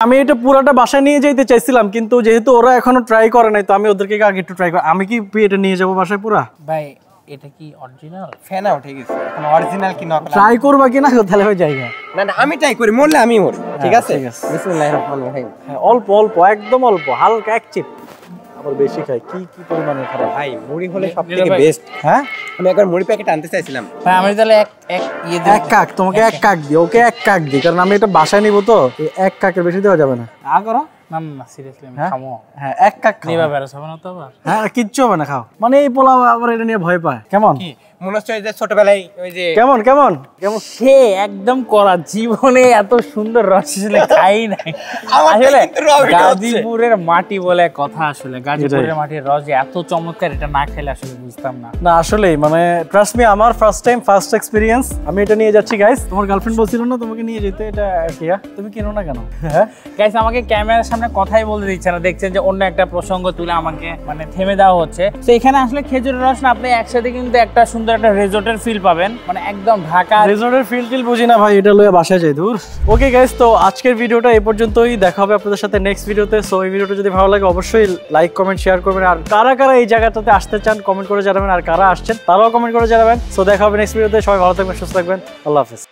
আমি এটা পুরোটা বাসায় নিয়ে যেতে চাইছিলাম, কিন্তু যেহেতু ওরা এখনো ট্রাই করে নাই, তো আমি ওদেরকে আগে একটু ট্রাই করি। আমি কি এটা নিয়ে যাবো বাসায় পুরা? ভাই এটা কি অরিজিনাল? ফ্যান আউট হয়ে গেছে, এখন অরিজিনাল কি নকল ট্রাই করবা কিনা তাহলে ওই জায়গা। না না আমি ট্রাই করি, মরলে আমি মরি। ঠিক আছে ঠিক আছে। বিসমিল্লাহির রহমানির রহিম। হ্যাঁ, অল্প অল্প, একদম অল্প, হালকা এক চিপ। আবার বেশি খাই কি কি পরিমাণে খারাপ ভাই মুড়ি হলে সবথেকে বেস্ট। হ্যাঁ, আমি একবার মুড়ি প্যাকেট আনতে চাইছিলাম ভাই আমি তাহলে এক ইয়ে দেব। এক কাক, তোমাকে এক কাক দিই, ওকে এক কাক দিই, কারণ আমি এটা বাসায় নিব তো। এক কাকের বেশি দেওয়া যাবে না। আ করো না না সিরিয়াসলি আমি খামো। হ্যাঁ, এক কাক খাও। নিবা বেরস হবে না তো আবার? হ্যাঁ, কিচ্ছু হবে না, খাও। মানে এই পোলাও আবার এটা নিয়ে ভয় পায়। কেমন কি মনে হচ্ছে যে ছোটবেলায় ওই যে কেমন কেমন কেমন সে একদম করা, জীবনে এত সুন্দর রসগোল্লা খাই নাই আসলে। গাজীপুরের মাটি বলে কথা, আসলে গাজীপুরের মাটির রস যে এত চমৎকার, এটা না খেলে আসলে বুঝতাম না। না আসলে মানে ট্রাস্ট মি, আমার ফার্স্ট টাইম ফার্স্ট এক্সপেরিয়েন্স। আমি এটা নিয়ে যাচ্ছি গাইস। তোমার গার্লফ্রেন্ড বলছিল না তোমাকে নিয়ে যেতে, এটা কিয়া তুমি কিনো না কেন? হ্যাঁ গাইস, আমাকে ক্যামেরার সামনে কথাই বলতে দিচ্ছে না, দেখছেন যে অন্য একটা প্রসঙ্গ তুলে আমাকে মানে থেমে দেওয়া হচ্ছে। তো এখানে আসলে খেজুরের রস না, আপনি একসাথে কিন্তু একটা সুন্দর একটা রিসোর্টের ফিল পাবেন, মানে একদম ঢাকা রিসোর্টের ফিল টিল বুঝি না ভাই, এটা লয়ে বাসায় যাই দূর। ওকে গাইস, তো আজকের ভিডিওটা এই পর্যন্তই। দেখা হবে আপনাদের সাথে নেক্সট ভিডিওতে। সো এই ভিডিওটা যদি ভালো লাগে অবশ্যই লাইক কমেন্ট শেয়ার করবেন, আর কারা কারা এই জায়গাটাতে আসতে চান কমেন্ট করে জানাবেন, আর কারা আসছেন তারাও কমেন্ট করে জানাবেন। সো দেখা হবে নেক্সট ভিডিওতে। সবাই ভালো থাকবেন, সুস্থ থাকবেন, আল্লাহ হাফেজ।